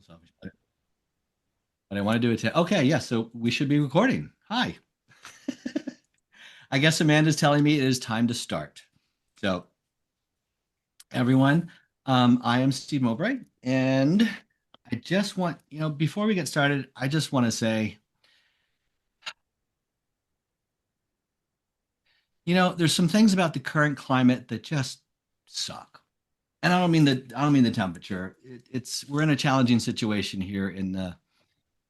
selfish, but I want to do it to. Okay, yeah. So we should be recording. Hi. I guess Amanda's telling me it is time to start. So everyone, I am Steve Mowbray, and I just want before we get started, I just want to say, there's some things about the current climate that just suck. And I don't mean the temperature. It's we're in a challenging situation here in the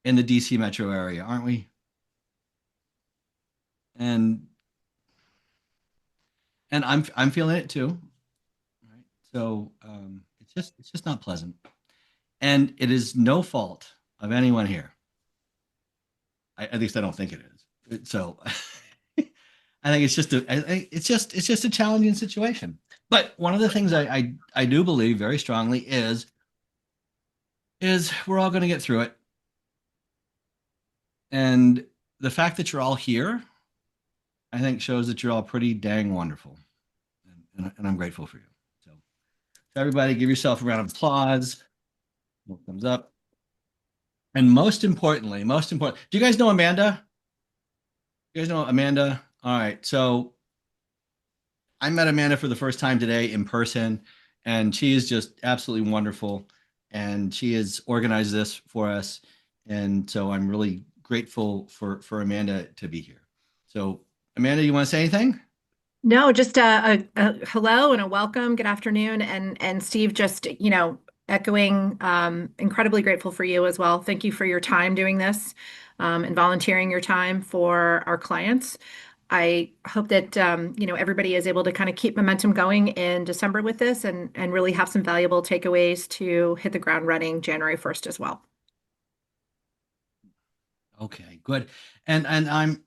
DC metro area, aren't we? And and I'm feeling it too. Right. So it's just not pleasant, and it is no fault of anyone here. At least I don't think it is. So I think it's just a challenging situation. But one of the things I do believe very strongly is we're all going to get through it, and the fact that you're all here, I think, shows that you're all pretty dang wonderful, and I'm grateful for you. So everybody, give yourself a round of applause. Thumbs up. And most important, do you guys know Amanda? You guys know Amanda? All right. So I met Amanda for the first time today in person, and she is just absolutely wonderful. And she has organized this for us. And so I'm really grateful for Amanda to be here. So, Amanda, you want to say anything? No, just a hello and a welcome. Good afternoon. And Steve, just, echoing, incredibly grateful for you as well. Thank you for your time doing this, and volunteering your time for our clients. I hope that, everybody is able to kind of keep momentum going in December with this and really have some valuable takeaways to hit the ground running January 1st as well. Okay, good. And I'm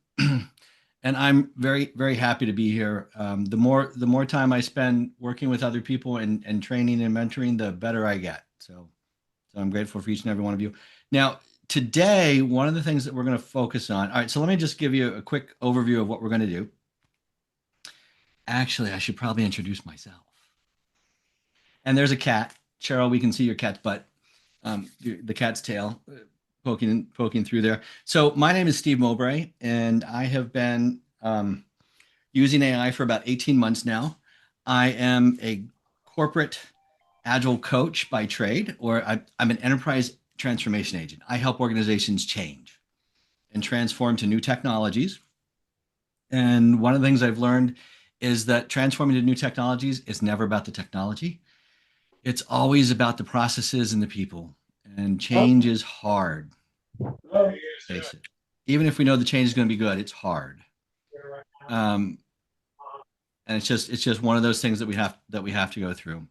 and I'm very very happy to be here. The more time I spend working with other people and training and mentoring, the better I get. So I'm grateful for each and every one of you. Now, today, one of the things that we're going to focus on. All right, so let me just give you a quick overview of what we're going to do. Actually, I should probably introduce myself. And there's a cat, Cheryl. We can see your cat's butt, the cat's tail, poking through there. So my name is Steve Mowbray, and I have been using AI for about 18 months now. I am a corporate agile coach by trade, or I'm an enterprise transformation agent. I help organizations change and transform to new technologies. And one of the things I've learned is that transforming to new technologies is never about the technology. It's always about the processes and the people. And change is hard. Face it. Even if we know the change is going to be good, it's hard. Um, and it's just one of those things that we have to go through.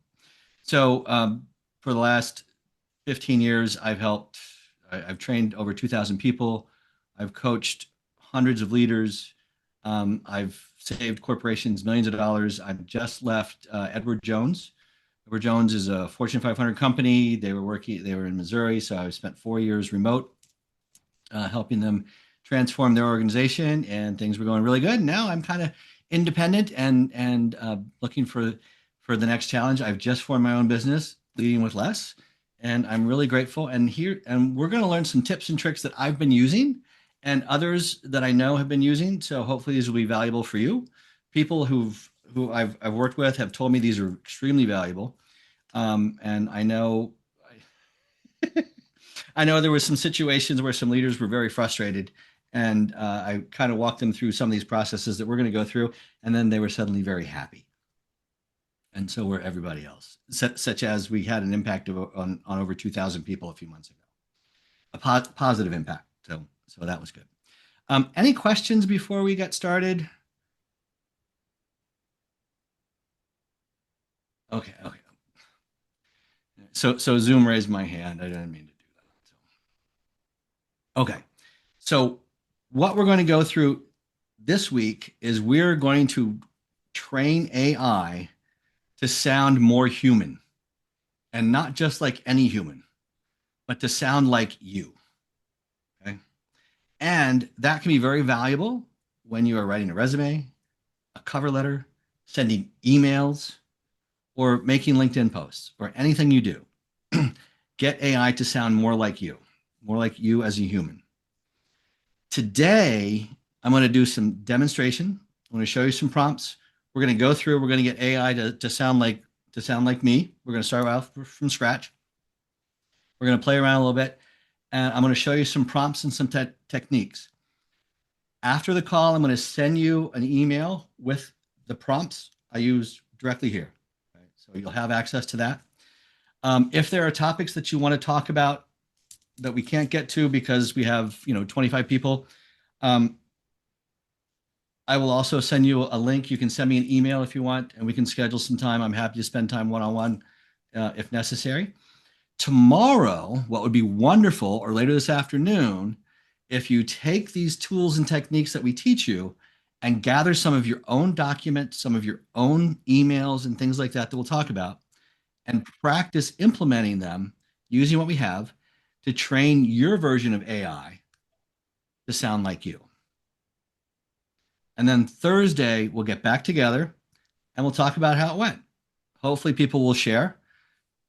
So for the last 15 years, I've trained over 2,000 people. I've coached hundreds of leaders. I've saved corporations millions of dollars. I've just left Edward Jones. Edward Jones is a Fortune 500 company. They were in Missouri. So I spent 4 years remote, helping them transform their organization, and things were going really good. Now I'm kind of independent and looking for the next challenge. I've just formed my own business, leading with less, and I'm really grateful. And we're going to learn some tips and tricks that I've been using, and others that I know have been using. So hopefully these will be valuable for you. People who I've worked with have told me these are extremely valuable. And I know there were some situations where some leaders were very frustrated, and I kind of walked them through some of these processes that we're going to go through, and then they were suddenly very happy, and so were everybody else. Such as we had an impact on over 2,000 people a few months ago, a positive impact. So that was good. Any questions before we get started? Okay, okay. So Zoom raised my hand. I didn't mean to do that. Okay. So what we're going to go through this week is we're going to train AI to sound more human, and not just like any human, but to sound like you. Okay. And that can be very valuable when you are writing a resume, a cover letter, sending emails, or making LinkedIn posts, or anything you do. get AI to sound more like you as a human. Today, I'm going to do some demonstration. I'm going to show you some prompts. We're going to go through, we're going to get AI to sound like me. We're going to start out from scratch. We're going to play around a little bit, and I'm going to show you some prompts and some techniques. After the call, I'm going to send you an email with the prompts I use directly here. Right? So you'll have access to that. If there are topics that you want to talk about that we can't get to because we have 25 people, I will also send you a link. You can send me an email if you want, and we can schedule some time. I'm happy to spend time one-on-one if necessary. Tomorrow, what would be wonderful, or later this afternoon, if you take these tools and techniques that we teach you and gather some of your own documents, some of your own emails and things like that we'll talk about, and practice implementing them using what we have to train your version of AI to sound like you. And then Thursday, we'll get back together and we'll talk about how it went. Hopefully, people will share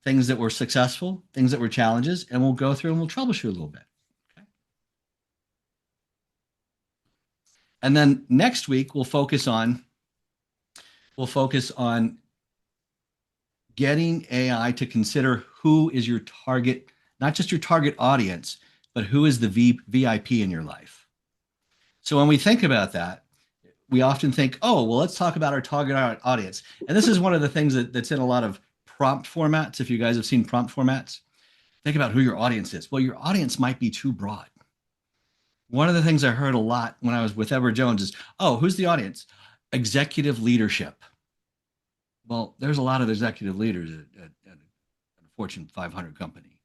things that were successful, things that were challenges, and we'll go through and we'll troubleshoot a little bit. Okay. And then next week, we'll focus on getting AI to consider who is your target, not just your target audience, but who is the VIP in your life. So when we think about that, we often think, oh, well, let's talk about our target audience. And this is one of the things that's in a lot of prompt formats. If you guys have seen prompt formats, think about who your audience is. Well, your audience might be too broad. One of the things I heard a lot when I was with Edward Jones is, oh, who's the audience? Executive leadership. Well, there's a lot of executive leaders at a Fortune 500 company.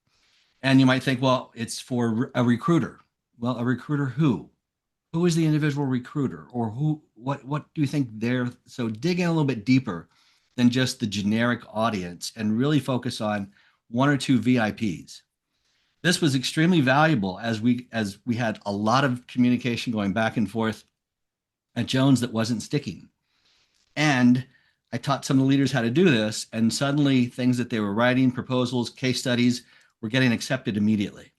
And you might think, well, it's for a recruiter. Well, a recruiter who? Who is the individual recruiter, or what do you think they're? So dig in a little bit deeper than just the generic audience and really focus on one or two VIPs. This was extremely valuable as we had a lot of communication going back and forth at Jones that wasn't sticking. And I taught some of the leaders how to do this, and suddenly things that they were writing, proposals, case studies, were getting accepted immediately.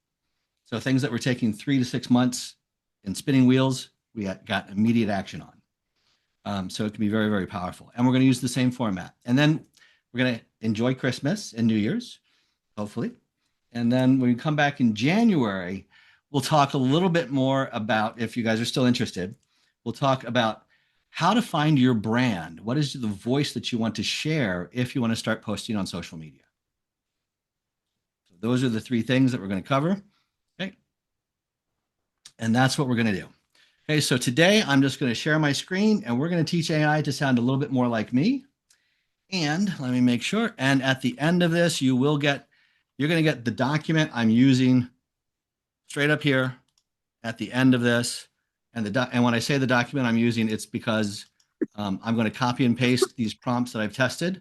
So things that were taking 3 to 6 months and spinning wheels, we got immediate action on. So it can be very, very powerful. And we're going to use the same format. And then we're going to enjoy Christmas and New Year's, hopefully. And then when we come back in January, we'll talk a little bit more about, if you guys are still interested, we'll talk about how to find your brand. What is the voice that you want to share if you want to start posting on social media? So those are the 3 things that we're going to cover. Okay. And that's what we're going to do. Okay, so today I'm just going to share my screen and we're going to teach AI to sound a little bit more like me. And let me make sure. And at the end of this, you're going to get the document I'm using straight up here at the end of this. And when I say the document I'm using, it's because I'm going to copy and paste these prompts that I've tested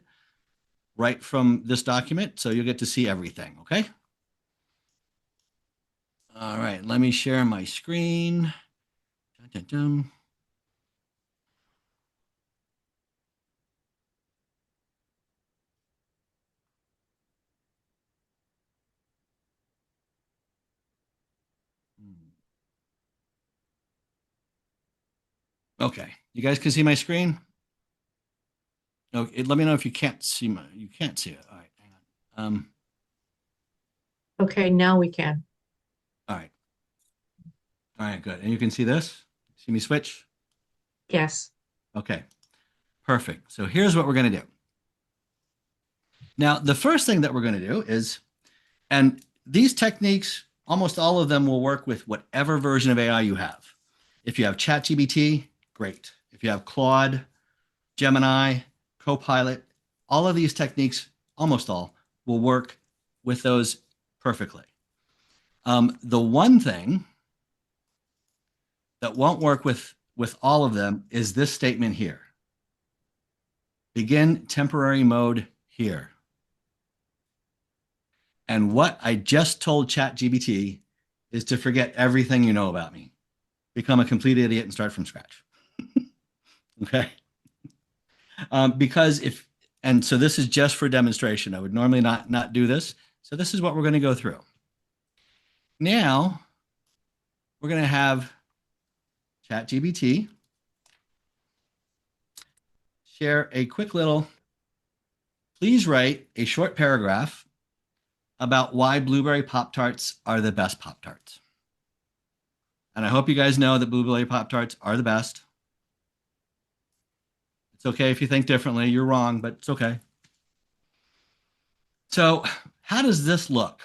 right from this document. So you'll get to see everything. Okay. All right, let me share my screen. Dun, dun, dun. Okay, you guys can see my screen? Okay, let me know if you can't see you can't see it. All right, hang on. Okay, now we can. All right. All right, good. And you can see this? See me switch? Yes. Okay, perfect. So here's what we're going to do. Now, the first thing that we're going to do is, and these techniques, almost all of them will work with whatever version of AI you have. If you have ChatGPT, great. If you have Claude, Gemini, Copilot, all of these techniques, almost all, will work with those perfectly. The one thing that won't work with all of them is this statement here. Begin temporary mode here. And what I just told ChatGPT is to forget everything you know about me. Become a complete idiot and start from scratch. Okay? So this is just for demonstration. I would normally not do this, So this is what we're going to go through. Now, we're going to have ChatGPT share a quick little, please write a short paragraph about why blueberry Pop-Tarts are the best Pop-Tarts. And I hope you guys know that blueberry Pop-Tarts are the best. It's okay if you think differently. You're wrong, but it's okay. So how does this look?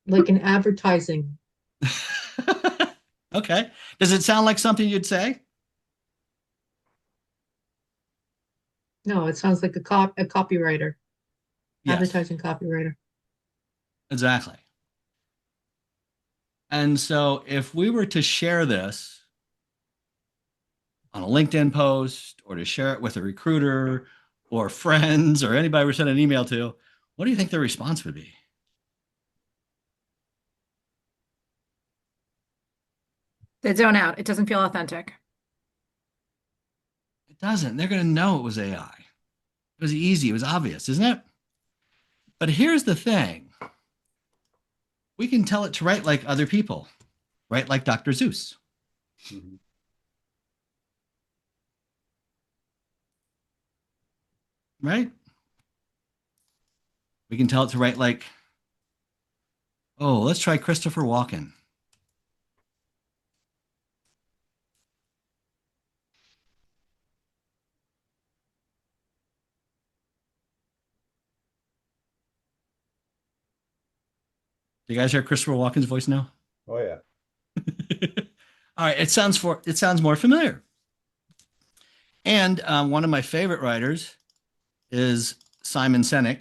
Like an advertising. Okay. Does it sound like something you'd say? No, it sounds like a copywriter, Yes, advertising copywriter. exactly. And so if we were to share this on a LinkedIn post or to share it with a recruiter or friends or anybody we send an email to, what do you think the response would be? They zone out. It doesn't feel authentic. It doesn't. They're going to know it was AI. It was easy. It was obvious, isn't it? But here's the thing. We can tell it to write like other people, write like Dr. Seuss. Mm-hmm. Right? We can tell it to write like, oh, let's try Christopher Walken. Do you guys hear Christopher Walken's voice now? Oh yeah. All right, it sounds more familiar. And one of my favorite writers is Simon Sinek.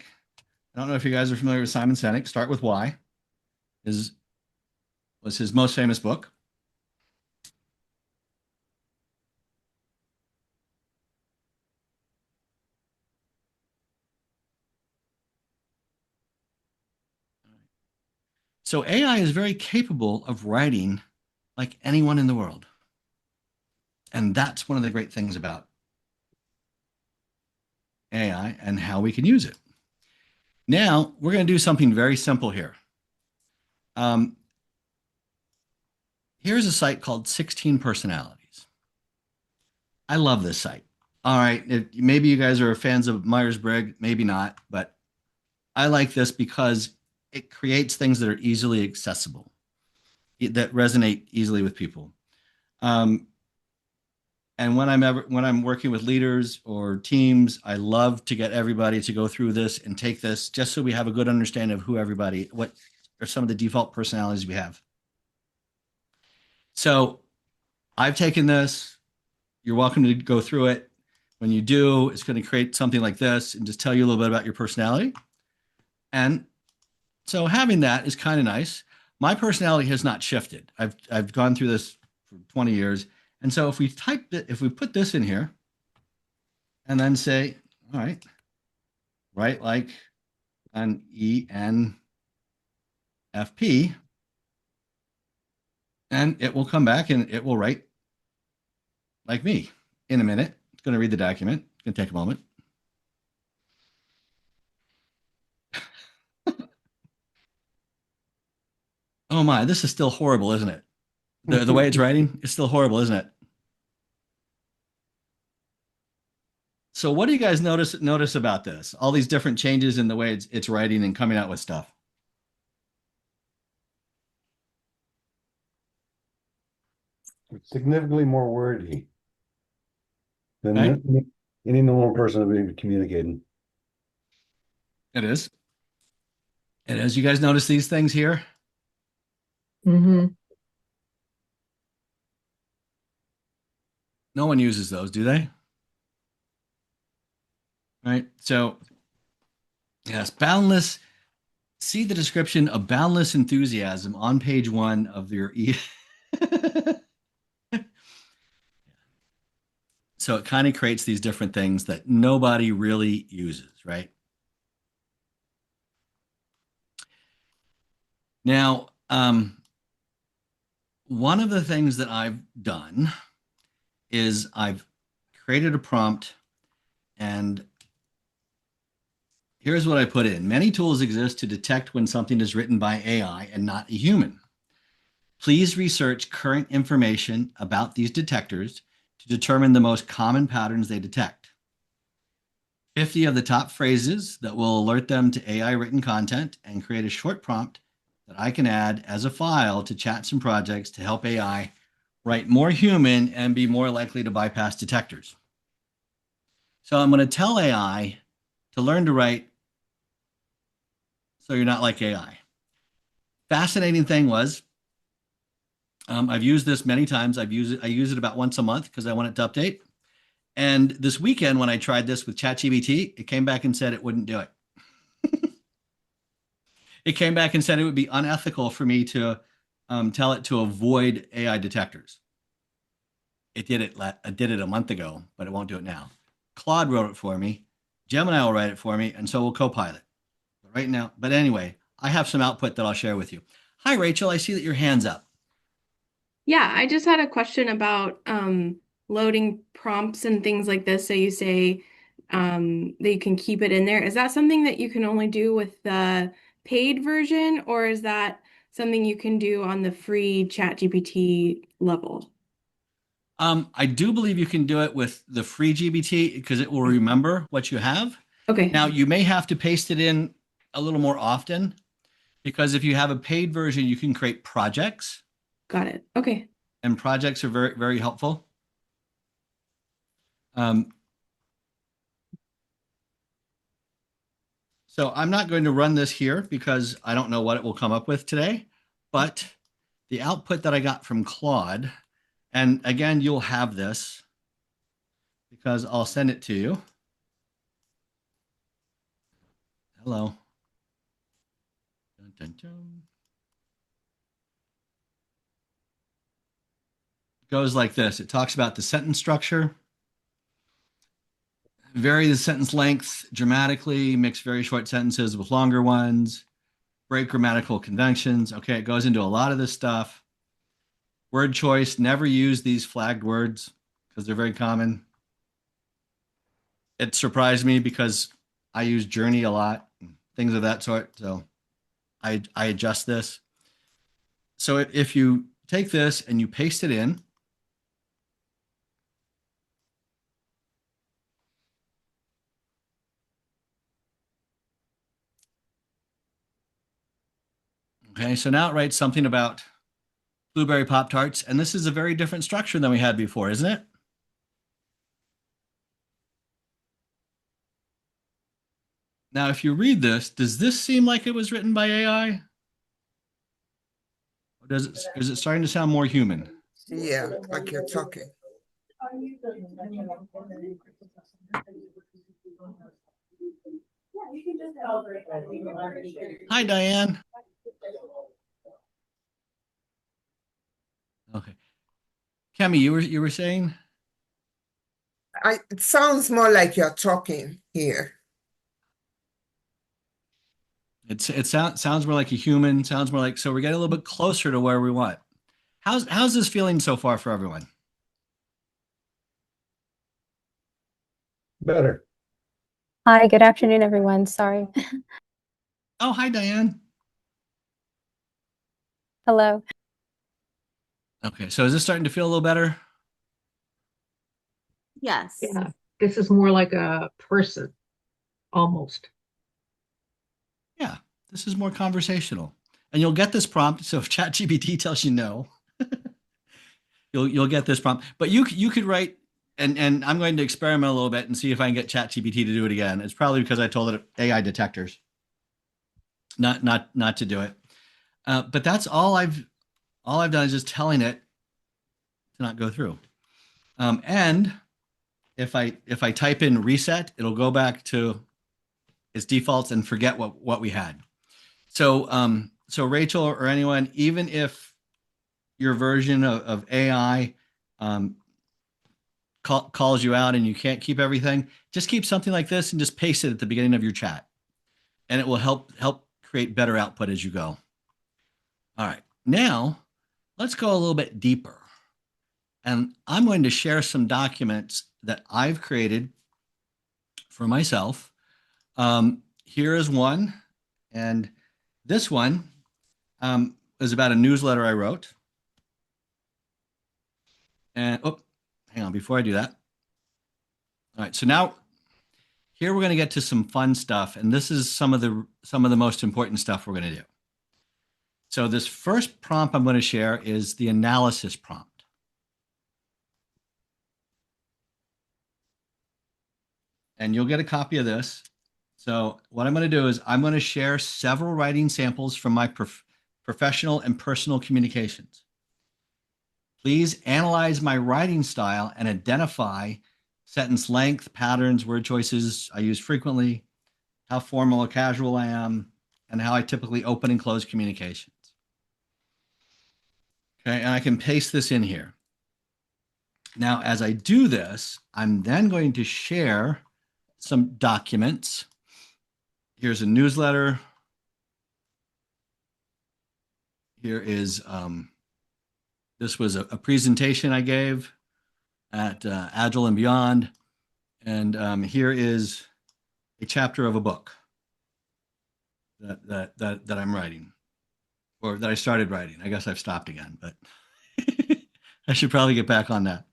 I don't know if you guys are familiar with Simon Sinek. Start with Why was his most famous book. So AI is very capable of writing like anyone in the world. And that's one of the great things about AI and how we can use it. Now, we're going to do something very simple here. Here's a site called 16 Personalities. I love this site. All right, maybe you guys are fans of Myers-Briggs, maybe not, but I like this because it creates things that are easily accessible, that resonate easily with people. And when I'm working with leaders or teams, I love to get everybody to go through this and take this just so we have a good understanding of what are some of the default personalities we have. So I've taken this. You're welcome to go through it. When you do, it's going to create something like this and just tell you a little bit about your personality. And so having that is kind of nice. My personality has not shifted. I've gone through this for 20 years. And so if we put this in here and then say, all right, write like an ENFP, and it will come back and it will write like me in a minute. It's going to read the document. It's going to take a moment. Oh my, this is still horrible, isn't it? The way it's writing, it's still horrible, isn't it? So what do you guys notice about this? All these different changes in the way it's writing and coming out with stuff. It's significantly more wordy than Okay. any normal person would be communicating. It is. It is. You guys notice these things here? Mm-hmm. No one uses those, do they? Right. So yes, boundless. See the description of boundless enthusiasm on page 1 of your So it kind of creates these different things that nobody really uses, right? Now, one of the things that I've done is I've created a prompt and here's what I put in. Many tools exist to detect when something is written by AI and not a human. Please research current information about these detectors to determine the most common patterns they detect. 50 of the top phrases that will alert them to AI written content, and create a short prompt that I can add as a file to chats and projects to help AI write more human and be more likely to bypass detectors. So I'm going to tell AI to learn to write so you're not like AI. Fascinating thing was, I've used this many times. I use it about once a month because I want it to update. And this weekend, when I tried this with ChatGPT, it came back and said it wouldn't do it. It came back and said it would be unethical for me to tell it to avoid AI detectors. It did it a month ago, but it won't do it now. Claude wrote it for me. Gemini will write it for me, and so will Copilot. Right now, but anyway, I have some output that I'll share with you. Hi, Rachel. I see that your hand's up. Yeah, I just had a question about loading prompts and things like this. So you say that you can keep it in there. Is that something that you can only do with the paid version, or is that something you can do on the free ChatGPT level? I do believe you can do it with the free GBT because it will remember what you have. Okay, Now, you may have to paste it in a little more often, because if you have a paid version, you can create projects, got it. Okay. and projects are very, very helpful. So I'm not going to run this here because I don't know what it will come up with today, but the output that I got from Claude, and again, you'll have this because I'll send it to you. Hello. Dun, dun, dun. It goes like this. It talks about the sentence structure, vary the sentence length dramatically, mix very short sentences with longer ones, break grammatical conventions. Okay, it goes into a lot of this stuff. Word choice, never use these flagged words because they're very common. It surprised me because I use journey a lot, things of that sort. So I adjust this. So if you take this and you paste it in, okay, so now it writes something about blueberry Pop Tarts, and this is a very different structure than we had before, isn't it? Now, if you read this, does this seem like it was written by AI? Or is it starting to sound more human? Yeah, like you're talking. Hi, Diane. Okay. Kemi, you were saying? It sounds more like you're talking here. It sounds more like a human, sounds more like, so we're getting a little bit closer to where we want. How's this feeling so far for everyone? Better. Hi, good afternoon, everyone. Sorry. Oh, hi, Diane. Hello. Okay, so is this starting to feel a little better? Yes. Yeah, this is more like a person, almost. Yeah, this is more conversational. And you'll get this prompt. So if ChatGPT tells you no, you'll get this prompt. But you could write, and I'm going to experiment a little bit and see if I can get ChatGPT to do it again. It's probably because I told it AI detectors, not to do it. But that's all I've done is just telling it to not go through. And if I type in reset, it'll go back to its defaults and forget what we had. So Rachel or anyone, even if your version of AI calls you out and you can't keep everything, just keep something like this and just paste it at the beginning of your chat, and it will help create better output as you go. All right, now let's go a little bit deeper, and I'm going to share some documents that I've created for myself here is one. And this one is about a newsletter I wrote. And, oh, hang on, before I do that. All right, so now here we're going to get to some fun stuff. And this is some of the most important stuff we're going to do. So this first prompt I'm going to share is the analysis prompt. And you'll get a copy of this. So what I'm going to do is I'm going to share several writing samples from my professional and personal communications. Please analyze my writing style and identify sentence length, patterns, word choices I use frequently, how formal or casual I am, and how I typically open and close communications. Okay, and I can paste this in here. Now, as I do this, I'm then going to share some documents. Here's a newsletter. Here is, this was a presentation I gave at Agile and Beyond. And here is a chapter of a book that I'm writing, or that I started writing. I guess I've stopped again, but I should probably get back on that.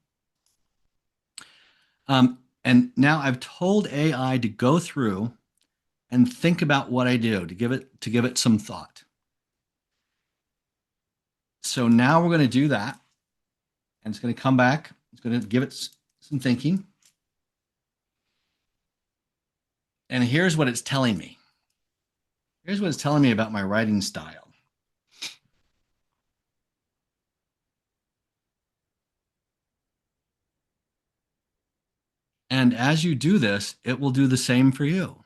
And now I've told AI to go through and think about what I do, to give it some thought. So now we're going to do that, and it's going to come back. It's going to give it some thinking. And here's what it's telling me. Here's what it's telling me about my writing style. And as you do this, it will do the same for you.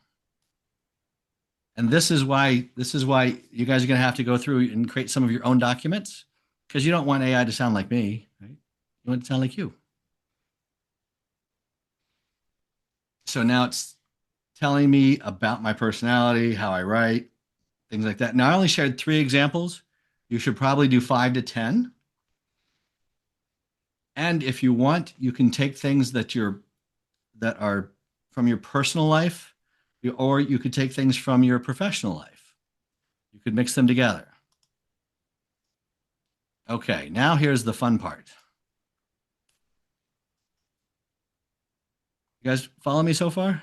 And this is why you guys are going to have to go through and create some of your own documents, because you don't want AI to sound like me, right? You want it to sound like you. So now it's telling me about my personality, how I write, things like that. Now I only shared 3 examples. You should probably do 5 to 10. And if you want, you can take things that are from your personal life, or you could take things from your professional life. You could mix them together. Okay, now here's the fun part. You guys follow me so far?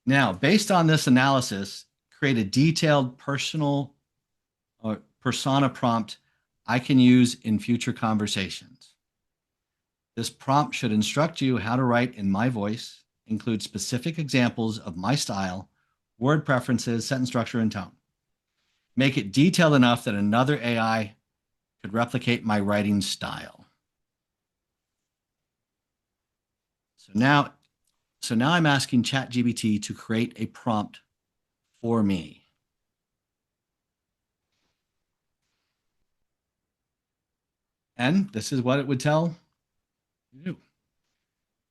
Now, based on this analysis, create a detailed personal or persona prompt I can use in future conversations. This prompt should instruct you how to write in my voice, include specific examples of my style, word preferences, sentence structure, and tone. Make it detailed enough that another AI could replicate my writing style. So now I'm asking ChatGPT to create a prompt for me. And this is what it would tell you.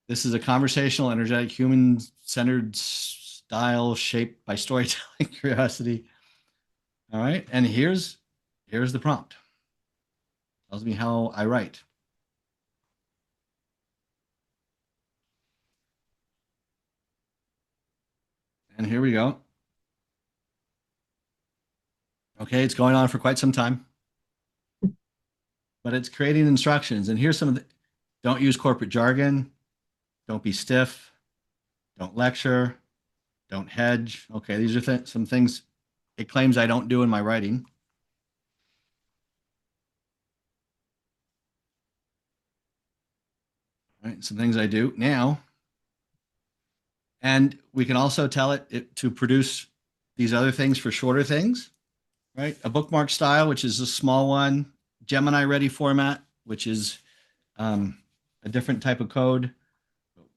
This is a conversational, energetic, human-centered style shaped by storytelling curiosity. All right, and here's the prompt. Tells me how I write. And here we go. Okay, it's going on for quite some time, but it's creating instructions. And here's some of the: don't use corporate jargon, don't be stiff, don't lecture, don't hedge. Okay, these are some things it claims I don't do in my writing. All right, some things I do now. And we can also tell it to produce these other things for shorter things, right? A bookmark style, which is a small one, Gemini ready format, which is a different type of code.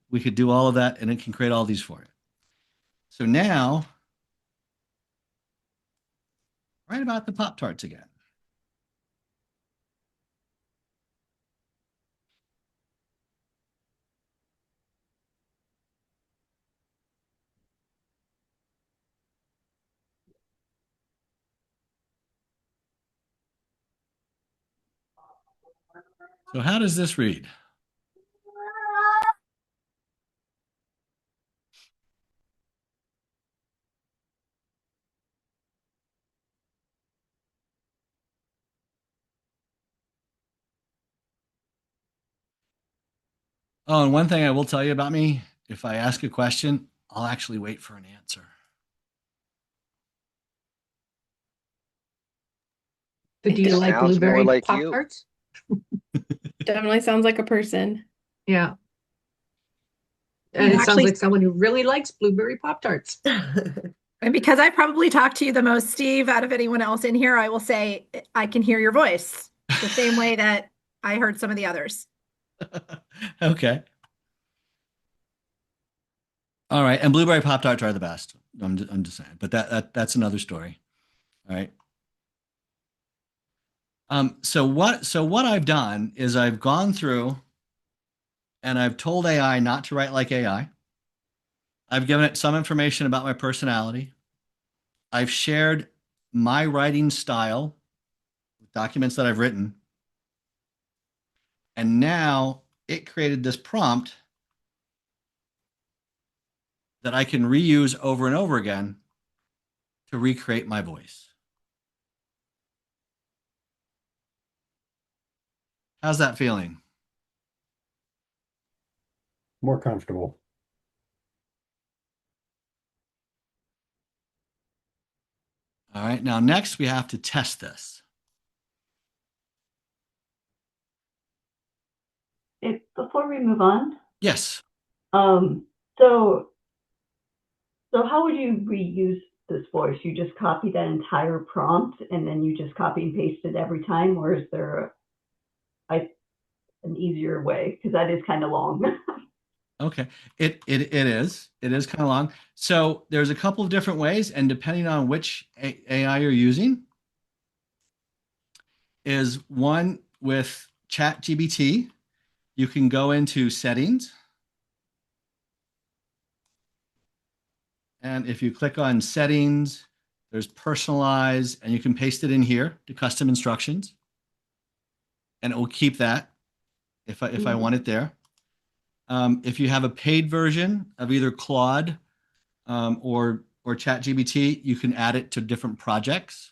We could do all of that, and it can create all these for it. So now, write about the Pop-Tarts again. So how does this read? Oh, and one thing I will tell you about me, if I ask a question, I'll actually wait for an answer. So do you like Sounds more blueberry like Pop you. Tarts? Definitely sounds like a person. Yeah. And it sounds Actually, like someone who really likes blueberry Pop Tarts. and because I probably talk to you the most, Steve, out of anyone else in here, I will say I can hear your voice the same way that I heard some of the others. Okay. All right. And blueberry Pop Tarts are the best. I'm just saying, but that's another story. All right. So what I've done is I've gone through and I've told AI not to write like AI. I've given it some information about my personality. I've shared my writing style with documents that I've written. And now it created this prompt that I can reuse over and over again to recreate my voice. How's that feeling? More comfortable. All right. Now, next we have to test this. Before we move on, Yes. um, so how would you reuse this voice? You just copy that entire prompt and then you just copy and paste it every time, or is there an easier way? Because that is kind of long. Okay. It is. It is kind of long. So there's a couple of different ways, and depending on which AI you're using, is one with ChatGPT. You can go into settings. And if you click on settings, there's personalize, and you can paste it in here to custom instructions. And it will keep that if I want it there. If you have a paid version of either Claude or ChatGPT, you can add it to different projects.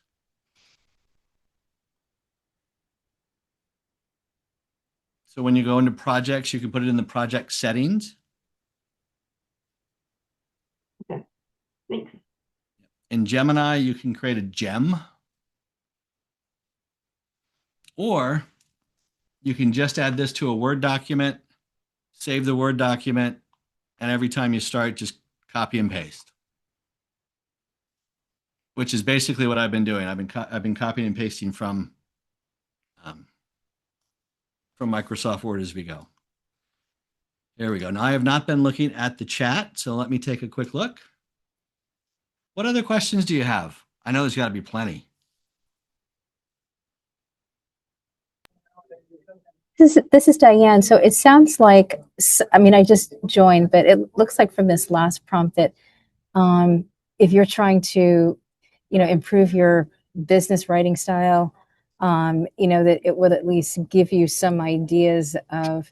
So when you go into projects, you can put it in the project settings. Okay, thanks. In Gemini, you can create a gem. Or you can just add this to a Word document, save the Word document, and every time you start, just copy and paste. Which is basically what I've been doing. I've been copying and pasting from Microsoft Word as we go. There we go. Now I have not been looking at the chat, so let me take a quick look. What other questions do you have? I know there's got to be plenty. This is Diane. So it sounds like, I mean, I just joined, but it looks like from this last prompt that if you're trying to, improve your business writing style, that it would at least give you some ideas of,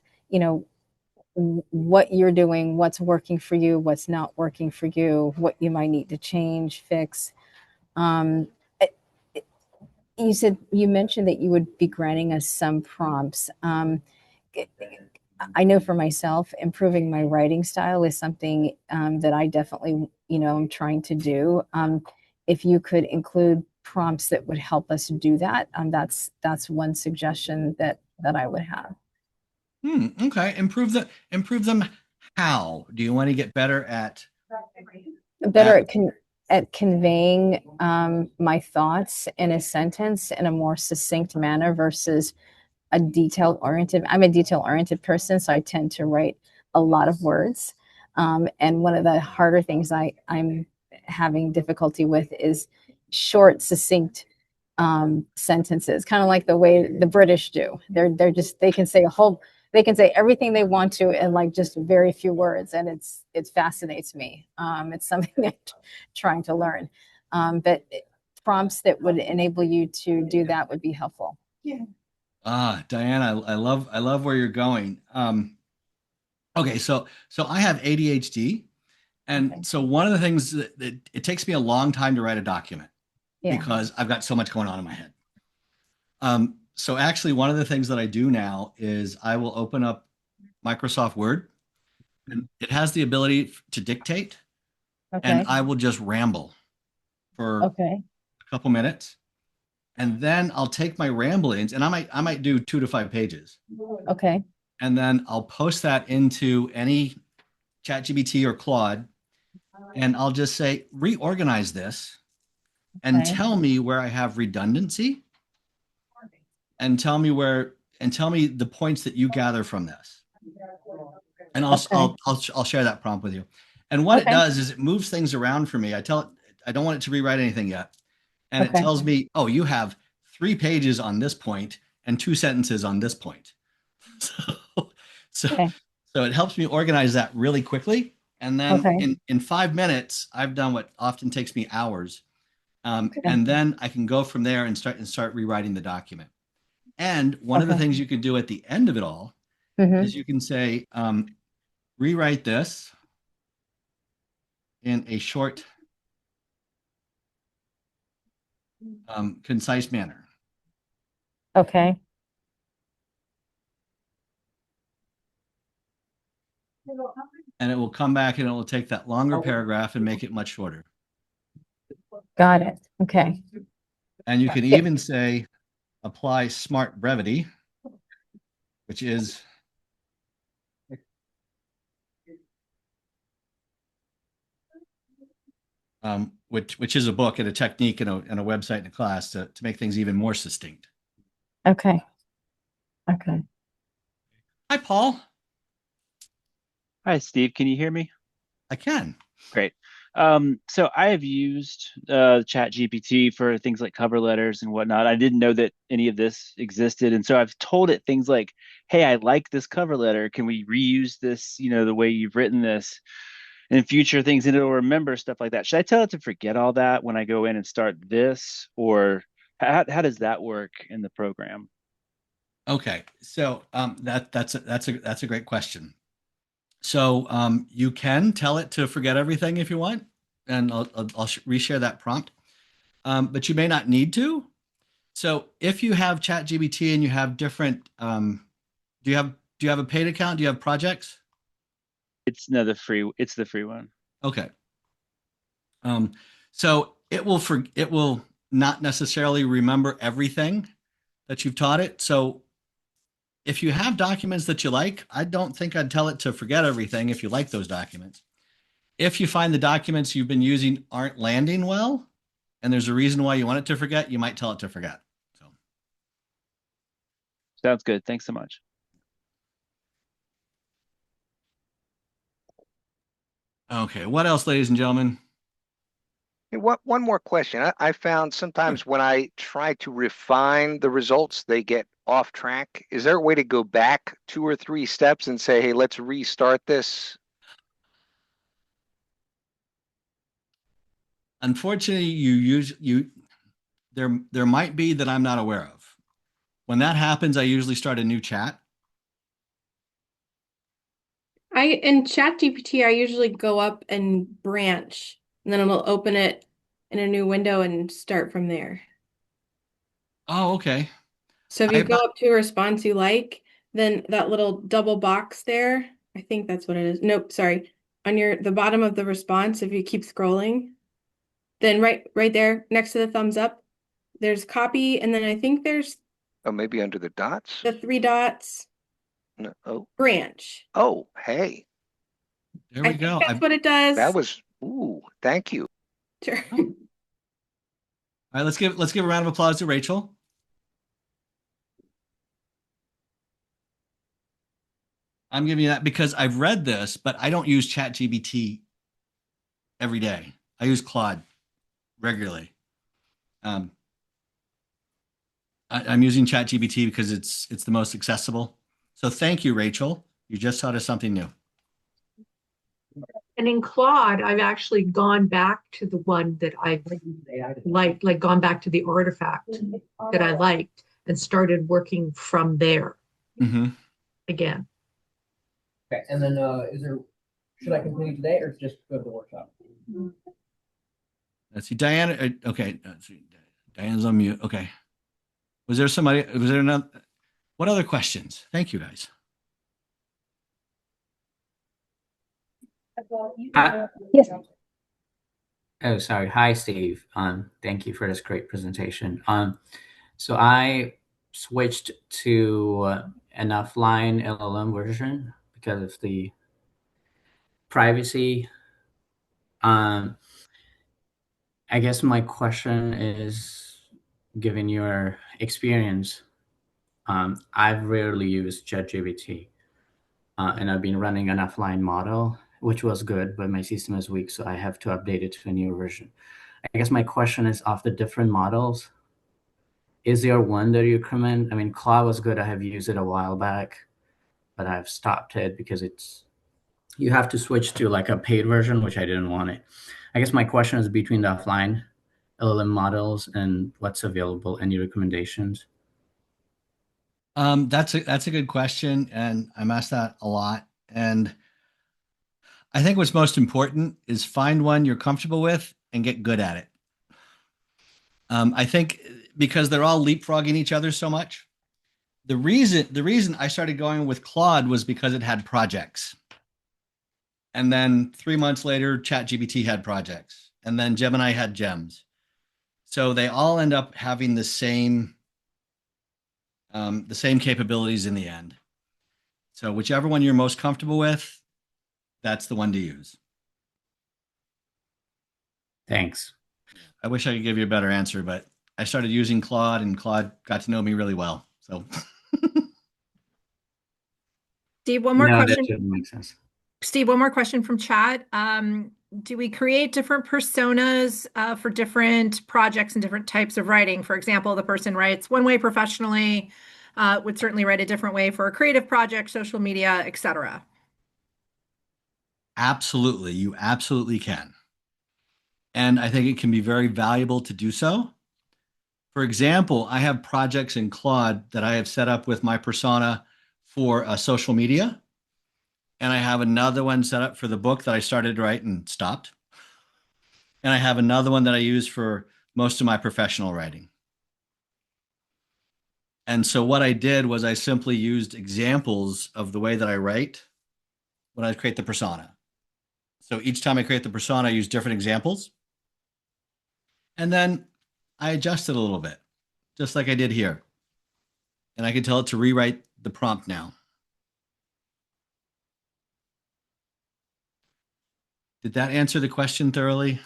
what you're doing, what's working for you, what's not working for you, what you might need to change, fix. Um, you mentioned that you would be granting us some prompts. I know for myself, improving my writing style is something that I definitely, am trying to do. If you could include prompts that would help us do that, that's one suggestion that I would have. Okay. Improve them. How do you want to get better at? Better at conveying my thoughts in a sentence in a more succinct manner versus I'm a detail oriented person, so I tend to write a lot of words. And one of the harder things I'm having difficulty with is short, succinct sentences, kind of like the way the British do. They're just they can say everything they want to in like just very few words, and it fascinates me. It's something that I'm trying to learn. But prompts that would enable you to do that would be helpful. Yeah. Diane, I love where you're going. Okay, so I have ADHD, and Okay. so one of the things that it takes me a long time to write a document Yeah. because I've got so much going on in my head. So actually, one of the things that I do now is I will open up Microsoft Word, and it has the ability to dictate, and Okay. I will just ramble for Okay. a couple minutes, and then I'll take my ramblings, and I might do 2 to 5 pages, Okay. and then I'll post that into any ChatGPT or Claude, and I'll just say reorganize this and Okay. tell me where I have redundancy, and tell me the points that you gather from this. And Okay. I'll share that prompt with you. And what it Okay. does is it moves things around for me. I tell it I don't want it to rewrite anything yet, and it Okay. tells me, oh, you have 3 pages on this point and 2 sentences on this point. So so Okay. so it helps me organize that really quickly. And then Okay. in 5 minutes, I've done what often takes me hours. Okay. And then I can go from there and start rewriting the document. And one of the Okay. things you can do at the end of it all Mm-hmm. is you can say, rewrite this in a short, concise manner. Okay. And it will come back and it will take that longer paragraph and make it much shorter. Got it. Okay. And you can Yeah. even say, apply smart brevity, which is which is a book and a technique and a website and a class to make things even more succinct. Okay. Okay. Hi, Paul. Hi, Steve. Can you hear me? I can. Great. So I have used ChatGPT for things like cover letters and whatnot. I didn't know that any of this existed. And so I've told it things like, hey, I like this cover letter. Can we reuse this, the way you've written this in future things? And it'll remember stuff like that. Should I tell it to forget all that when I go in and start this? Or how does that work in the program? Okay, so that's a great question. So you can tell it to forget everything if you want, and I'll reshare that prompt. But you may not need to. So if you have ChatGPT and you have different, do you have a paid account? Do you have projects? It's the free one. Okay. Um, so it will not necessarily remember everything that you've taught it. So if you have documents that you like, I don't think I'd tell it to forget everything if you like those documents. If you find the documents you've been using aren't landing well, and there's a reason why you want it to forget, you might tell it to forget. So, Sounds good. Thanks so much. okay. What else, ladies and gentlemen? Hey, one more question. I found sometimes when I try to refine the results, they get off track. Is there a way to go back 2 or 3 steps and say, hey, let's restart this? Unfortunately, there might be that I'm not aware of. When that happens, I usually start a new chat. In ChatGPT, I usually go up and branch, and then it'll open it in a new window and start from there. Oh, okay. So if I you have go not. up to a response you like, then that little double box there, I think that's what it is. Nope, sorry. On the bottom of the response, if you keep scrolling, then right there next to the thumbs up, there's copy, and then I think there's Oh, maybe under the dots? the 3 dots, No. Oh, branch. oh, hey, There I we think go. that's what it does. ooh, thank you. Sure. All right, let's give a round of applause to Rachel. I'm giving you that because I've read this, but I don't use ChatGPT every day. I use Claude regularly. Um, I'm using ChatGPT because it's the most accessible. So thank you, Rachel. You just taught us something new. And in Claude, I've actually gone back to the one that I liked, like gone back to the artifact that I liked and started working from there Mm-hmm. again. Okay, and then should I continue today or just go to the workshop? Let's see, Diana. Okay, let's see. Diana's on mute. Okay. Was there another? What other questions? Thank you, guys. Yes. Oh, sorry. Hi, Steve. Thank you for this great presentation. So I switched to an offline LLM version because of the privacy. I guess my question is, given your experience, I've rarely used ChatGPT, and I've been running an offline model, which was good, but my system is weak, so I have to update it to a new version. I guess my question is, of the different models, is there one that you recommend? I mean, Claude was good. I have used it a while back, but I've stopped it because you have to switch to like a paid version, which I didn't want it. I guess my question is between the offline LLM models and what's available. Any recommendations? That's a good question, and I'm asked that a lot. And I think what's most important is find one you're comfortable with and get good at it. I think because they're all leapfrogging each other so much. The reason I started going with Claude was because it had projects. And then 3 months later, ChatGPT had projects. And then Gemini had gems. So they all end up having the same capabilities in the end. So whichever one you're most comfortable with, that's the one to use. Thanks. I wish I could give you a better answer, but I started using Claude and Claude got to know me really well. So Steve, one more No, that question. shouldn't make sense. Steve, one more question from chat. Do we create different personas for different projects and different types of writing? For example, the person writes one way professionally, would certainly write a different way for a creative project, social media, etc. absolutely, you absolutely can. And I think it can be very valuable to do so. For example, I have projects in Claude that I have set up with my persona for social media. And I have another one set up for the book that I started to write and stopped. And I have another one that I use for most of my professional writing. And so what I did was I simply used examples of the way that I write when I create the persona. So each time I create the persona, I use different examples. And then I adjust it a little bit, just like I did here. And I can tell it to rewrite the prompt now. Did that answer the question thoroughly?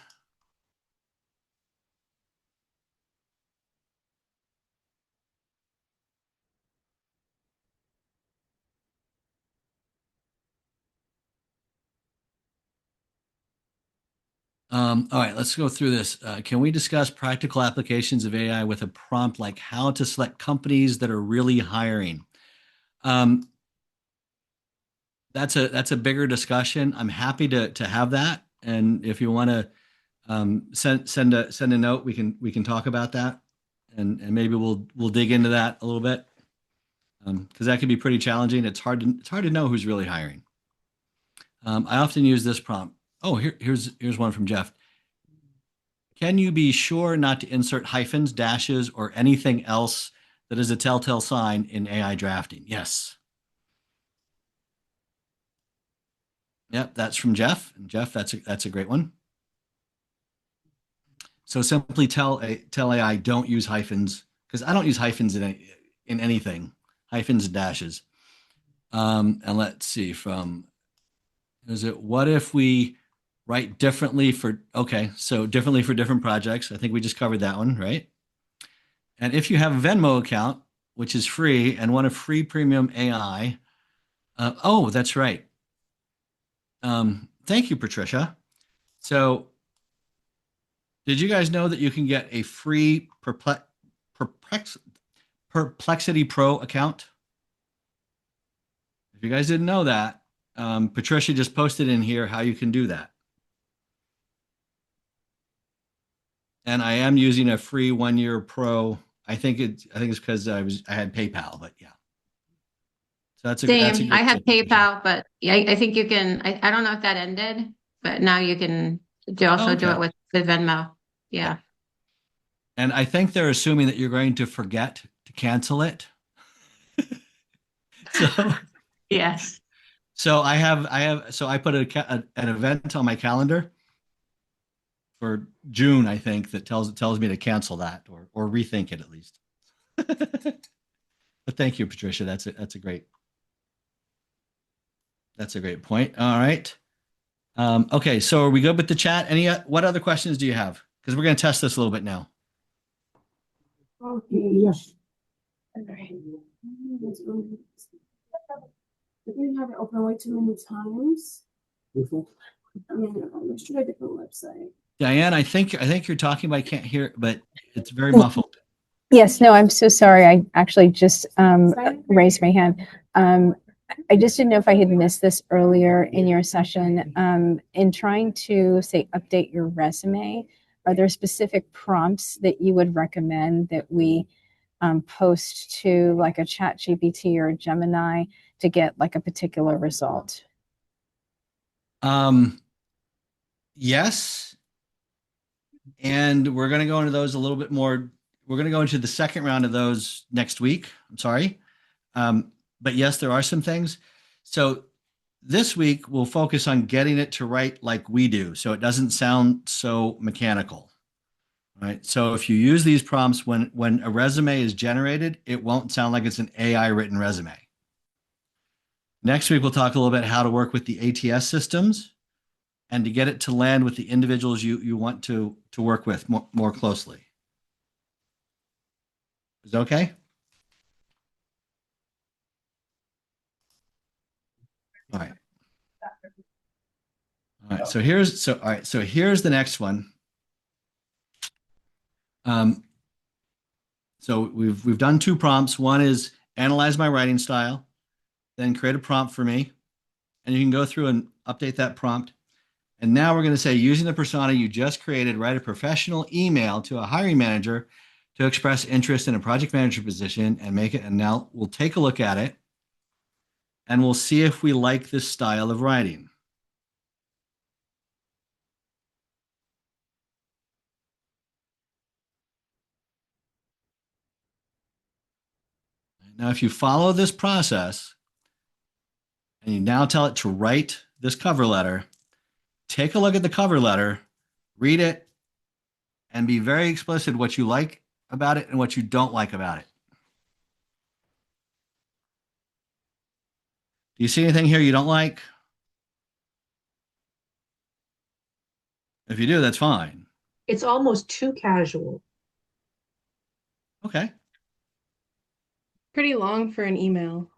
All right, let's go through this. Can we discuss practical applications of AI with a prompt like how to select companies that are really hiring? Um, that's a bigger discussion. I'm happy to have that, and if you want to send a note, we can talk about that, and maybe we'll dig into that a little bit because that can be pretty challenging. It's hard to know who's really hiring. I often use this prompt. Oh, here's one from Jeff. Can you be sure not to insert hyphens, dashes, or anything else that is a telltale sign in AI drafting? Yes. Yep, that's from Jeff. And Jeff, that's a great one. So simply tell AI don't use hyphens because I don't use hyphens in anything, hyphens and dashes. And let's see is it what if we write differently so differently for different projects. I think we just covered that one, right? And if you have a Venmo account, which is free, and want a free premium AI, oh, that's right. Thank you, Patricia. So did you guys know that you can get a free Perplexity Pro account? If you guys didn't know that, Patricia just posted in here how you can do that. And I am using a free 1 year pro. I think it's because I had PayPal, but yeah. So that's a Same. great I had tip, Patricia. PayPal, but I think you can. I don't know if that ended, but now you can also do Okay. it with Venmo. Yeah. And I think they're assuming that you're going to forget to cancel it. So Yes. So I put an event on my calendar for June, I think, that tells me to cancel that or rethink it at least. But thank you, Patricia. That's a great point. All right. Okay, so are we good with the chat? What other questions do you have? Because we're going to test this a little bit now. Okay, yes. Okay. We have it open way too many times. Yeah, let's try a different website. Diane, I think you're talking, but I can't hear, but it's very muffled. Yes, no, I'm so sorry. I actually just raised my hand. I just didn't know if I had missed this earlier in your session. In trying to, say, update your resume, are there specific prompts that you would recommend that we post to like a Chat GPT or a Gemini to get like a particular result? Yes. And we're going to go into those a little bit more. We're going to go into the second round of those next week. I'm sorry. But yes, there are some things. So this week we'll focus on getting it to write like we do, so it doesn't sound so mechanical. Right. So if you use these prompts when a resume is generated, it won't sound like it's an AI written resume. Next week, we'll talk a little bit how to work with the ATS systems and to get it to land with the individuals you want to work with more closely. Is that okay? All right. All right. So here's the next one. So we've done two prompts. One is analyze my writing style, then create a prompt for me, and you can go through and update that prompt. And now we're going to say, using the persona you just created, write a professional email to a hiring manager to express interest in a project manager position and make it. And now we'll take a look at it and we'll see if we like this style of writing. Now, if you follow this process and you now tell it to write this cover letter, take a look at the cover letter, read it, and be very explicit what you like about it and what you don't like about it. Do you see anything here you don't like? If you do, that's fine. It's almost too casual. Okay. Pretty long for an email.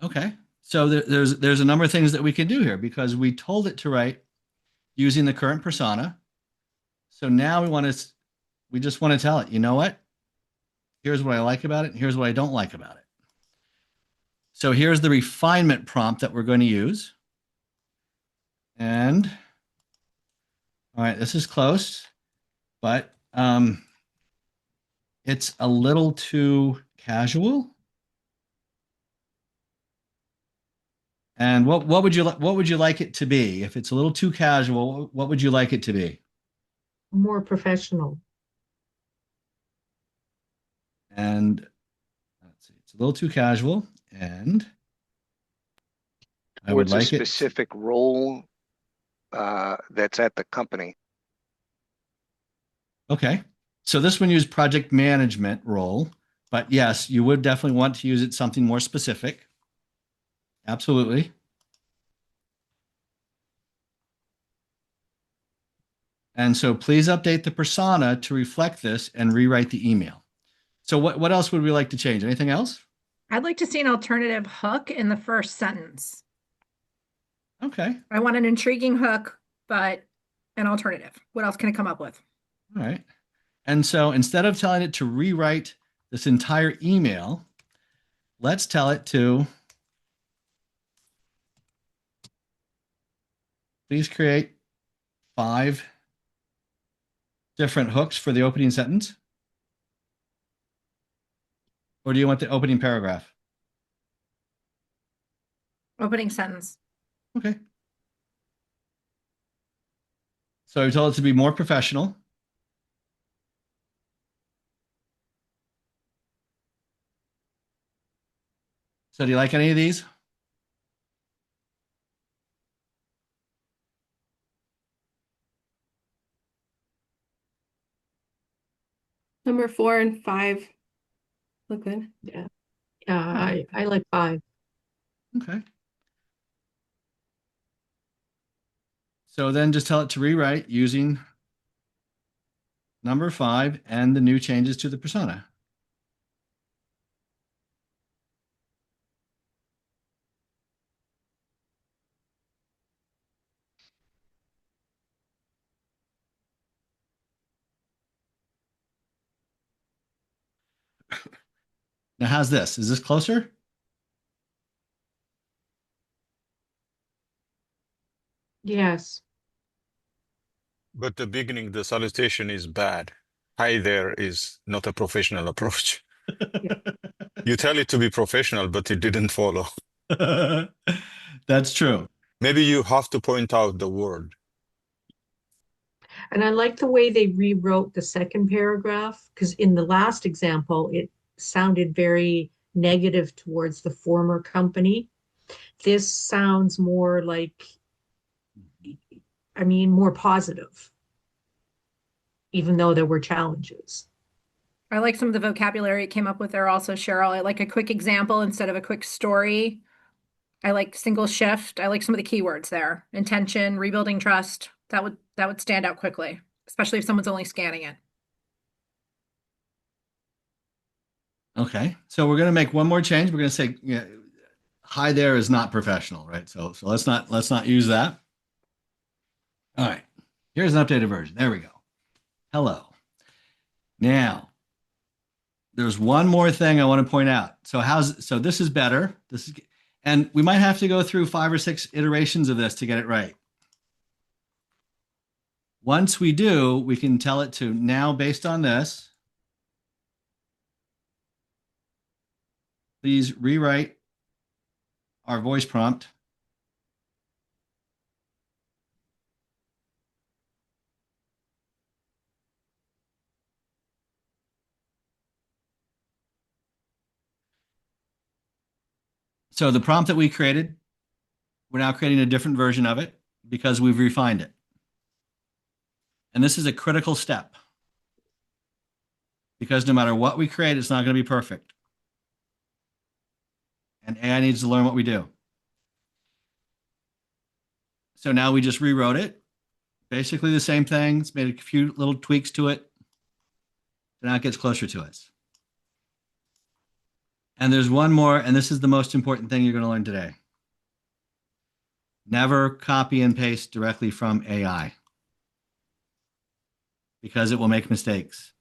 Okay. So there's a number of things that we can do here because we told it to write using the current persona. So now we just want to tell it, you know what? Here's what I like about it. And here's what I don't like about it. So here's the refinement prompt that we're going to use. And all right, this is close, but it's a little too casual. And what would you like it to be? If it's a little too casual, what would you like it to be? More professional. And let's see, it's a little too casual, and I would Towards a like it. specific role that's at the company. Okay. So this one used project management role, but yes, you would definitely want to use it something more specific. Absolutely. And so please update the persona to reflect this and rewrite the email. So what else would we like to change? Anything else? I'd like to see an alternative hook in the first sentence. Okay. I want an intriguing hook, but an alternative. What else can I come up with? All right. And so instead of telling it to rewrite this entire email, let's tell it to please create 5 different hooks for the opening sentence. Or do you want the opening paragraph? Opening sentence. Okay. So I told it to be more professional. So do you like any of these? Number 4 and 5 look good. Yeah. I like 5. Okay. So then just tell it to rewrite using number 5 and the new changes to the persona. Now, how's this? Is this closer? Yes. But the beginning, the salutation is bad. Hi there is not a professional approach. You tell it to be professional, but it didn't follow. That's true. Maybe you have to point out the word. And I like the way they rewrote the second paragraph, because in the last example, it sounded very negative towards the former company. This sounds more like, I mean, more positive, even though there were challenges. I like some of the vocabulary it came up with there also, Cheryl. I like a quick example instead of a quick story. I like single shift. I like some of the keywords there. Intention, rebuilding trust. That would stand out quickly, especially if someone's only scanning it. Okay. So we're going to make one more change. We're going to say, hi there is not professional, right? So let's not use that. All right. Here's an updated version. There we go. Hello. Now, there's one more thing I want to point out. So this is better. And we might have to go through 5 or 6 iterations of this to get it right. Once we do, we can tell it to now, based on this, please rewrite our voice prompt. So the prompt that we created, we're now creating a different version of it because we've refined it. And this is a critical step because no matter what we create, it's not going to be perfect. And AI needs to learn what we do. So now we just rewrote it. Basically the same thing. It's made a few little tweaks to it. So now it gets closer to us. And there's one more, and this is the most important thing you're going to learn today. Never copy and paste directly from AI because it will make mistakes.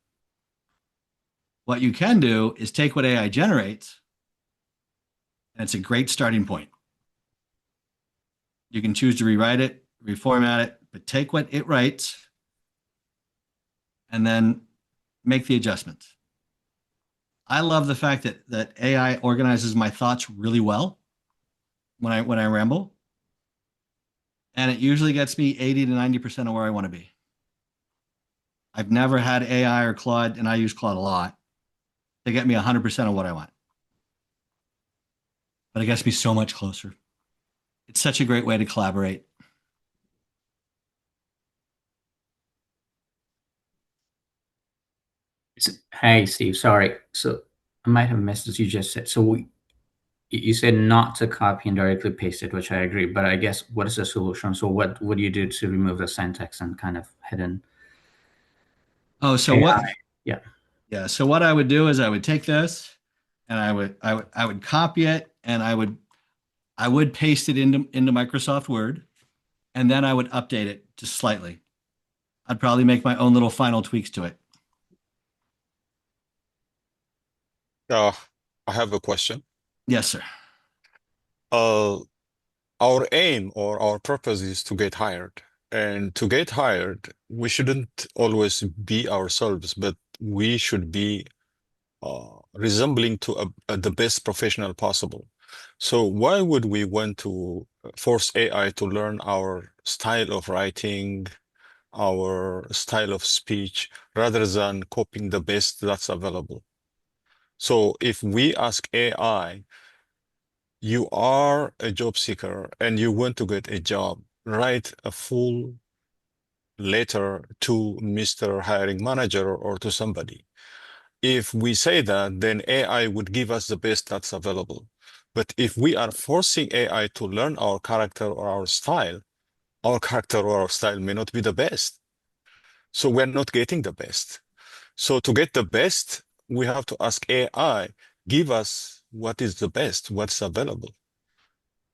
What you can do is take what AI generates, and it's a great starting point. You can choose to rewrite it, reformat it, but take what it writes and then make the adjustments. I love the fact that AI organizes my thoughts really well when I ramble. And it usually gets me 80 to 90% of where I want to be. I've never had AI or Claude, and I use Claude a lot, to get me 100% of what I want. But it gets me so much closer. It's such a great way to collaborate. Hey, Steve, sorry. So I might have missed as you just said. So you said not to copy and directly paste it, which I agree. But I guess what is the solution? So what do you do to remove the syntax and kind of hidden? Oh, so AI? Yeah. So what I would do is I would take this and I would copy it and I would paste it into Microsoft Word, and then I would update it just slightly. I'd probably make my own little final tweaks to it. I have a question. Yes, sir. Our aim or our purpose is to get hired. And to get hired, we shouldn't always be ourselves, but we should be resembling to the best professional possible. So why would we want to force AI to learn our style of writing, our style of speech, rather than copying the best that's available? So if we ask AI you are a job seeker and you want to get a job, write a full letter to Mr. Hiring Manager or to somebody. If we say that, then AI would give us the best that's available. But if we are forcing AI to learn our character or our character or our style may not be the best. So we're not getting the best. So to get the best, we have to ask AI, give us what is the best, what's available.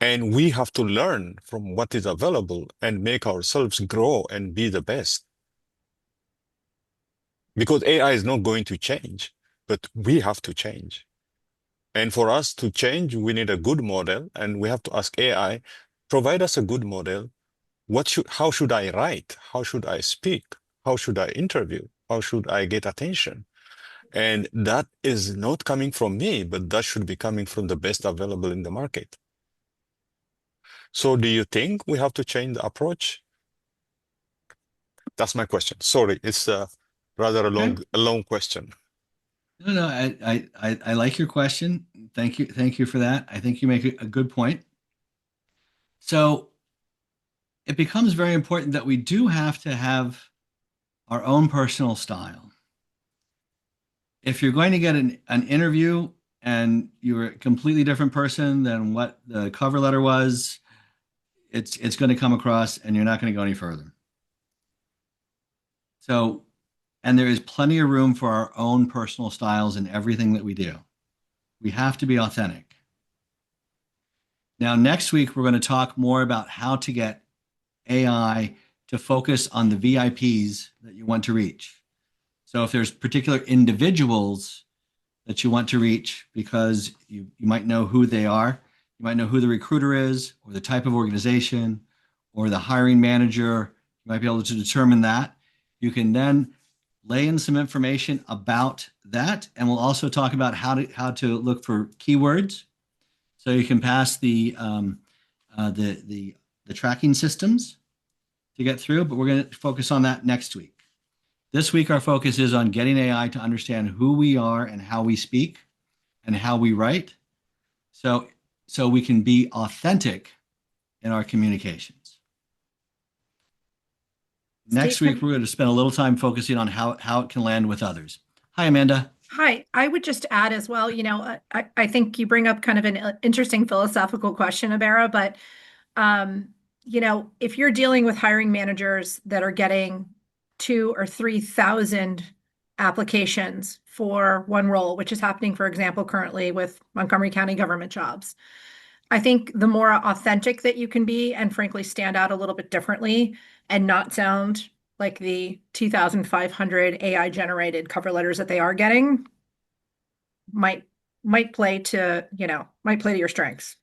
And we have to learn from what is available and make ourselves grow and be the best. Because AI is not going to change, but we have to change. And for us to change, we need a good model, and we have to ask AI, provide us a good model. How should I write? How should I speak? How should I interview? How should I get attention? And that is not coming from me, but that should be coming from the best available in the market. So do you think we have to change the approach? That's my question. Sorry, it's rather a long question. No, I like your question. Thank you for that. I think you make a good point. So it becomes very important that we do have to have our own personal style. If you're going to get an interview and you're a completely different person than what the cover letter was, it's going to come across and you're not going to go any further. So, and there is plenty of room for our own personal styles in everything that we do. We have to be authentic. Now, next week, we're going to talk more about how to get AI to focus on the VIPs that you want to reach. So if there's particular individuals that you want to reach because you might know who they are, you might know who the recruiter is or the type of organization or the hiring manager, you might be able to determine that. You can then lay in some information about that, and we'll also talk about how to look for keywords, so you can pass the tracking systems to get through. But we're going to focus on that next week. This week, our focus is on getting AI to understand who we are and how we speak and how we write, so we can be authentic in our communications. Next week, we're going to spend a little time focusing on how it can land with others. Hi, Amanda. Hi, I would just add as well, I think you bring up kind of an interesting philosophical question, Abera, but, if you're dealing with hiring managers that are getting 2,000 or 3,000 applications for one role, which is happening, for example, currently with Montgomery County government jobs, I think the more authentic that you can be and frankly stand out a little bit differently and not sound like the 2,500 AI generated cover letters that they are getting might play to your strengths,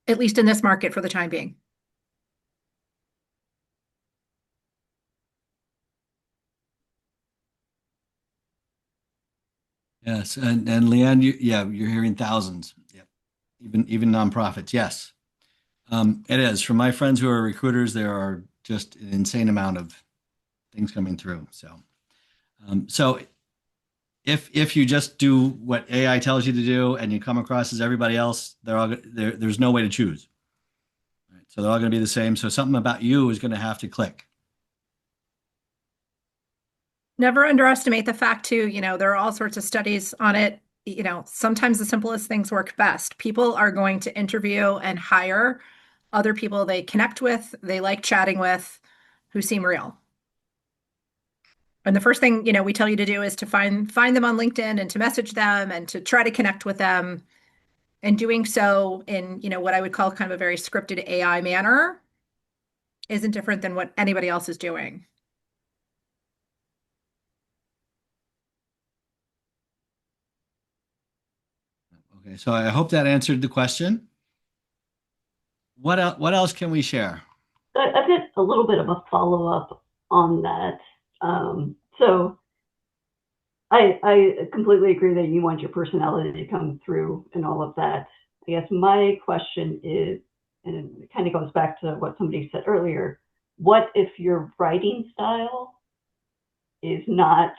at least in this market for the time being. Yes, and Leanne, you're hearing thousands. Yep. Even nonprofits. Yes, it is. From my friends who are recruiters, there are just an insane amount of things coming through. So if you just do what AI tells you to do and you come across as everybody else, there's no way to choose. Right? So they're all going to be the same. So something about you is going to have to click. Never underestimate the fact too, there are all sorts of studies on it. Sometimes the simplest things work best. People are going to interview and hire other people they connect with, they like chatting with, who seem real. And the first thing, we tell you to do is to find them on LinkedIn and to message them and to try to connect with them. And doing so in, what I would call kind of a very scripted AI manner isn't different than what anybody else is doing. Okay, so I hope that answered the question. What else can we share? I've got a little bit of a follow-up on that. So I completely agree that you want your personality to come through and all of that. I guess my question is, and it kind of goes back to what somebody said earlier, what if your writing style is not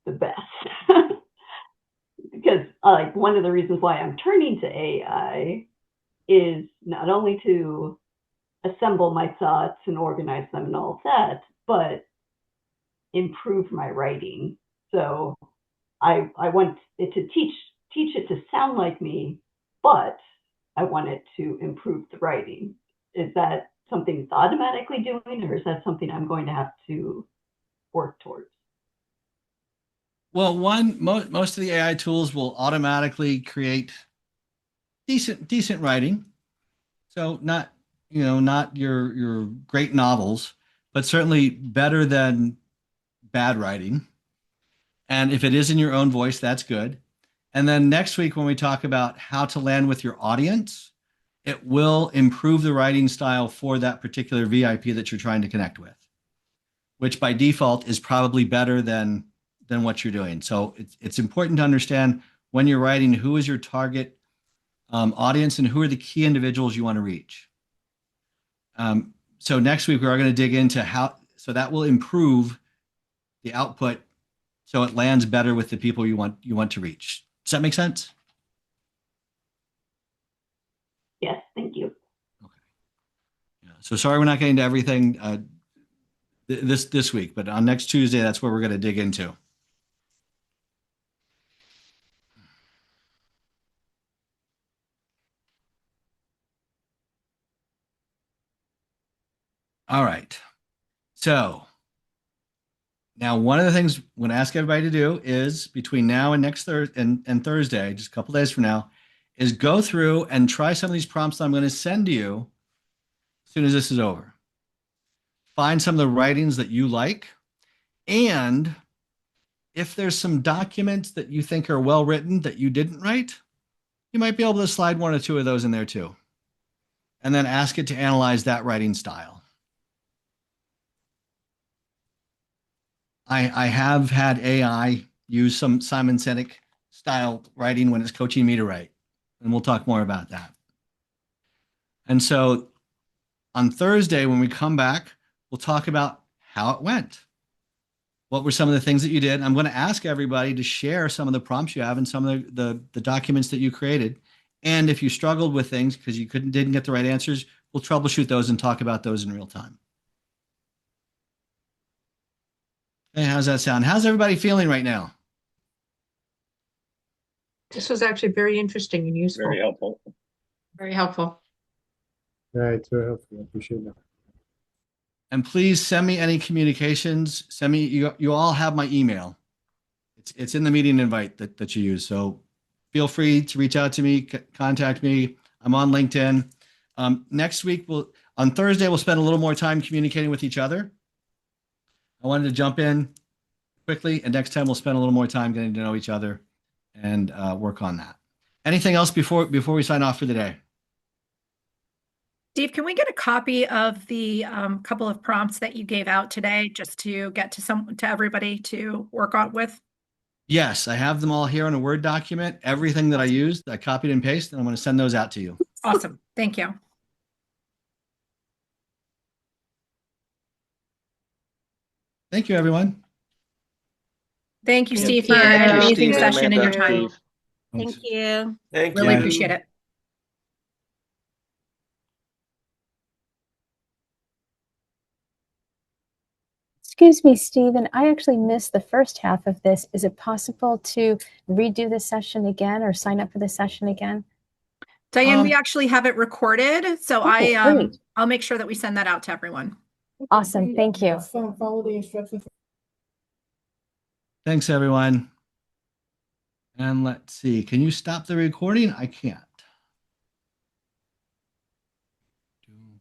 the best? because like one of the reasons why I'm turning to AI is not only to assemble my thoughts and organize them and all that, but improve my writing. So I want it to teach it to sound like me, but I want it to improve the writing. Is that something it's automatically doing, or is that something I'm going to have to work towards? Well, most of the AI tools will automatically create decent writing. So not, not your great novels, but certainly better than bad writing. And if it is in your own voice, that's good. And then next week, when we talk about how to land with your audience, it will improve the writing style for that particular VIP that you're trying to connect with, which by default is probably better than what you're doing. So it's important to understand when you're writing, who is your target audience and who are the key individuals you want to reach. So next week, we are going to dig into so that will improve the output so it lands better with the people you want to reach. Does that make sense? Yes, thank you. Okay. Yeah. So sorry we're not getting to everything this week, but on next Tuesday, that's where we're going to dig into. All right. So now one of the things I'm going to ask everybody to do is between now and next Thursday, just a couple days from now, is go through and try some of these prompts that I'm going to send to you as soon as this is over. Find some of the writings that you like. And if there's some documents that you think are well written that you didn't write, you might be able to slide one or two of those in there too. And then ask it to analyze that writing style. I have had AI use some Simon Sinek style writing when it's coaching me to write. And we'll talk more about that. And so on Thursday, when we come back, we'll talk about how it went. What were some of the things that you did? I'm going to ask everybody to share some of the prompts you have and some of the documents that you created. And if you struggled with things because you didn't get the right answers, we'll troubleshoot those and talk about those in real time. Hey, how's that sound? How's everybody feeling right now? This was actually very interesting and useful. Very helpful. Very helpful. Yeah, it's very helpful. I appreciate that. And please send me any communications. Send me, you all have my email. It's in the meeting invite that you use. So feel free to reach out to me, contact me. I'm on LinkedIn. Next week, on Thursday, we'll spend a little more time communicating with each other. I wanted to jump in quickly, and next time we'll spend a little more time getting to know each other and work on that. Anything else before we sign off for the day? Steve, can we get a copy of the couple of prompts that you gave out today just to get to everybody to work on with? Yes, I have them all here in a Word document. Everything that I used, I copied and pasted, and I'm going to send those out to you. Awesome. Thank you. Thank you, everyone. Thank you, Steve, for Thank an you, amazing Steve and session and your Amanda. time. Steve. Thank you. Thank Really you. appreciate it. Excuse me, Stephen, I actually missed the first half of this. Is it possible to redo the session again or sign up for the session again? Diane, we actually have it recorded, so Okay, great. I'll make sure that we send that out to everyone. Awesome, thank you. Follow the instructions. Thanks, everyone. And let's see. Can you stop the recording? I can't.